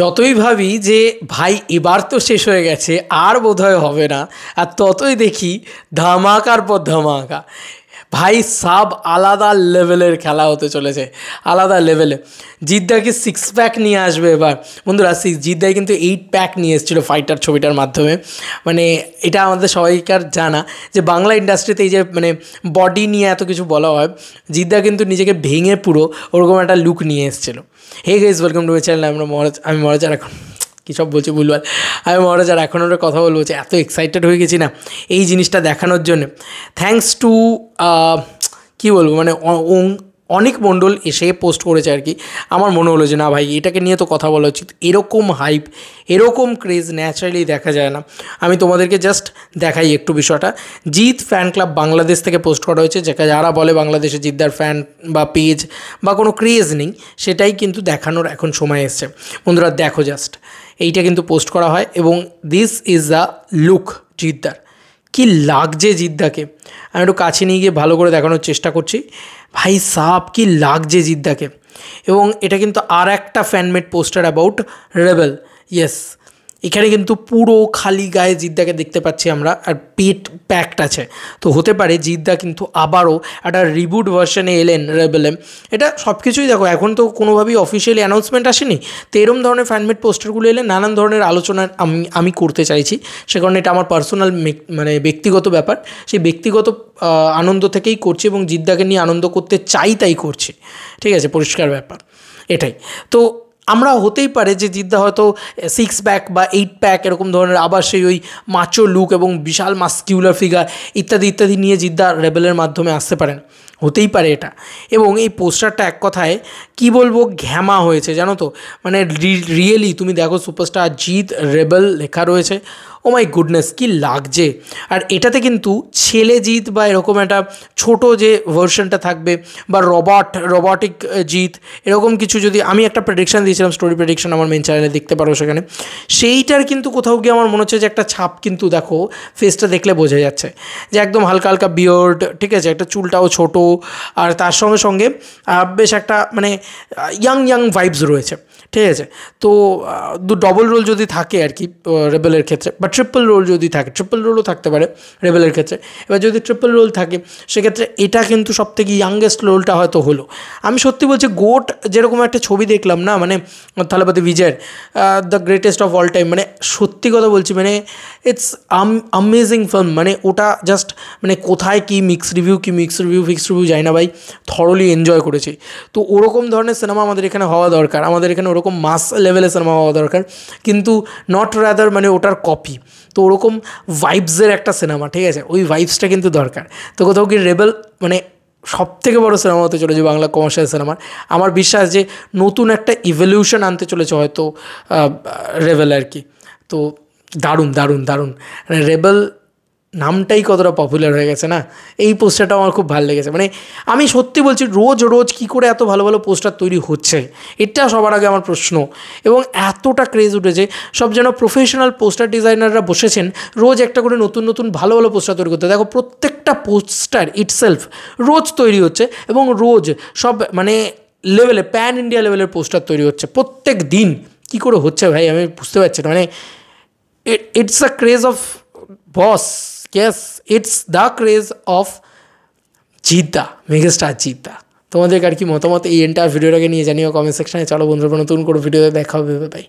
যতই ভাবি যে ভাই এবার তো শেষ হয়ে গেছে, আর বোধহয় হবে না, আর ততই দেখি ধামাকার পর ধামাকা। ভাই সাব আলাদা লেভেলের খেলা হতে চলেছে, আলাদা লেভেলে। জিদ্দা কি 6 প্যাক নিয়ে আসবে এবার? বন্ধুরা, জিদ্দাই কিন্তু 8 প্যাক নিয়ে এসেছিলো ফাইটার ছবিটার মাধ্যমে। মানে এটা আমাদের সবাইকার জানা যে বাংলা ইন্ডাস্ট্রিতে এই যে মানে বডি নিয়ে এত কিছু বলা হয়, জিদ্দা কিন্তু নিজেকে ভেঙে পুরো ওরকম একটা লুক নিয়ে এসেছিলো। Hey guys, welcome to my channel. আমি মহারাজ, আর এখন কী সব বলছি ভুলবার। আমি মহারাজ, আর এখন ওরা কথা বলবো যে এত এক্সাইটেড হয়ে গেছি না এই জিনিসটা দেখানোর জন্য। থ্যাঙ্কস টু কী বলবো, মানে অনেক মণ্ডল এসে পোস্ট করেছে আর কি। আমার মনে হলো যে না ভাই, এটাকে নিয়ে তো কথা বলা উচিত। এরকম হাইপ, এরকম ক্রেজ ন্যাচারালি দেখা যায় না। আমি তোমাদেরকে জাস্ট দেখাই একটু বিষয়টা। জিৎ ফ্যান ক্লাব বাংলাদেশ থেকে পোস্ট করা হয়েছে, যেটা যারা বলে বাংলাদেশে জিদ্দার ফ্যান বা পেজ বা কোনো ক্রেজ নেই, সেটাই কিন্তু দেখানোর এখন সময় এসছে। বন্ধুরা দেখো, জাস্ট এইটা কিন্তু পোস্ট করা হয় এবং দিস ইজ দ্য লুক জিদ্দার। কী লাগছে জিদ্দাকে, আমি একটু কাছে নিয়ে গিয়ে ভালো করে দেখানোর চেষ্টা করছি। ভাই সাব কী লাগছে জিদ্দাকে। এবং এটা কিন্তু আর একটা fan-made poster about rebel. Yes, এখানে কিন্তু পুরো খালি গায়ে জিদ্দাকে দেখতে পাচ্ছি আমরা, আর পেট প্যাকড আছে। তো হতে পারে জিদ্দা কিন্তু আবারও একটা রিবুট ভার্সনে এলেন রেবেলে। এটা সব কিছুই দেখো, এখন তো কোনোভাবেই অফিসিয়ালি অ্যানাউন্সমেন্ট আসেনি। তো এরম ধরনের ফ্যানমেড পোস্টারগুলো এলে নানান ধরনের আলোচনা আমি করতে চাইছি। সে কারণে এটা আমার পার্সোনাল মানে ব্যক্তিগত ব্যাপার, সেই ব্যক্তিগত আনন্দ থেকেই করছি এবং জিদ্দাকে নিয়ে আনন্দ করতে চাই, তাই করছি। ঠিক আছে, পরিষ্কার ব্যাপার এটাই। তো আমরা হতেই পারে যে জিদ্দা হয়তো 6 প্যাক বা 8 প্যাক এরকম ধরনের আবার সেই ওই মাচো লুক এবং বিশাল মাস্কিউলার ফিগার ইত্যাদি ইত্যাদি নিয়ে জিদ্দা রেবেলের মাধ্যমে আসতে পারেন, হতেই পারে এটা। এবং এই পোস্টারটা এক কথায় কী বলবো, ঘ্যামা হয়েছে জানো তো। মানে রিয়েলি তুমি দেখো, সুপারস্টার জিৎ রেবেল লেখা রয়েছে। ও মাই গুডনেস, কী লাগছে। আর এটাতে কিন্তু ছেলে জিৎ বা এরকম একটা ছোটো যে ভার্সনটা থাকবে, বা রোবটিক জিৎ, এরকম কিছু যদি, আমি একটা প্রেডিকশান দিয়েছিলাম, স্টোরি প্রেডিকশান আমার মেন চ্যানেলে দেখতে পারো সেখানে। সেইটার কিন্তু কোথাও গিয়ে আমার মনে হচ্ছে যে একটা ছাপ কিন্তু দেখো, ফেসটা দেখলে বোঝা যাচ্ছে যে একদম হালকা হালকা বিয়ার্ড, ঠিক আছে, একটা চুলটাও ছোটো, আর তার সঙ্গে সঙ্গে বেশ একটা মানে ইয়াং ভাইবস রয়েছে। ঠিক আছে, তো ডবল রোল যদি থাকে আর কি রেবেলের ক্ষেত্রে, বা ট্রিপল রোল যদি থাকে, ট্রিপল রোলও থাকতে পারে রেবেলের ক্ষেত্রে। এবার যদি ট্রিপল রোল থাকে সেক্ষেত্রে এটা কিন্তু সবথেকে ইয়াংগেস্ট রোলটা হয়তো হলো। আমি সত্যি বলছি, গোট যেরকম একটা ছবি দেখলাম না, মানে থালাপতি বিজয়ের the greatest of all time, মানে সত্যি কথা বলছি, মানে ইটস অ্যামেজিং ফিল্ম। মানে ওটা জাস্ট মানে কোথায় কি ফিক্সড রিভিউ যায় না ভাই, থরলি এনজয় করেছি। তো ওরকম ধরনের সিনেমা আমাদের এখানে হওয়া দরকার, আমাদের এখানে ওরকম মাস লেভেলের সিনেমা হওয়া দরকার, কিন্তু নট রাদার মানে ওটার কপি। তো ওরকম ভাইবসের একটা সিনেমা, ঠিক আছে, ওই ভাইবসটা কিন্তু দরকার। তো কোথাও কি রেবেল মানে সবথেকে বড় সিনেমা হতে চলেছে বাংলা কমার্শিয়াল সিনেমার। আমার বিশ্বাস যে নতুন একটা ইভলিউশন আনতে চলেছে হয়তো রেবেল আর কি। তো দারুণ দারুণ দারুণ, মানে রেবেল নামটাই কতটা পপুলার হয়ে গেছে না। এই পোস্টারটা আমার খুব ভালো লেগেছে। মানে আমি সত্যি বলছি, রোজ কী করে এত ভালো ভালো পোস্টার তৈরি হচ্ছে, এটা সবার আগে আমার প্রশ্ন। এবং এতটা ক্রেজ উঠেছে, সব যেন প্রফেশনাল পোস্টার ডিজাইনাররা বসেছেন রোজ একটা করে নতুন ভালো ভালো পোস্টার তৈরি করতে। দেখো, প্রত্যেকটা পোস্টার ইটসেলফ রোজ তৈরি হচ্ছে এবং রোজ সব মানে লেভেলে, প্যান ইন্ডিয়া লেভেলের পোস্টার তৈরি হচ্ছে প্রত্যেক দিন। কী করে হচ্ছে ভাই, আমি বুঝতে পারছি না। মানে it's a craze of boss. Yes, it's the craze of Jeddah, megastar Jeddah. তোমাদের আর কি মতামত এই এন্টায়ার ভিডিওটাকে নিয়ে জানিও কমেন্ট সেকশনে। চলো বন্ধুরা, নতুন কোনো ভিডিওতে দেখা হবে, বাই।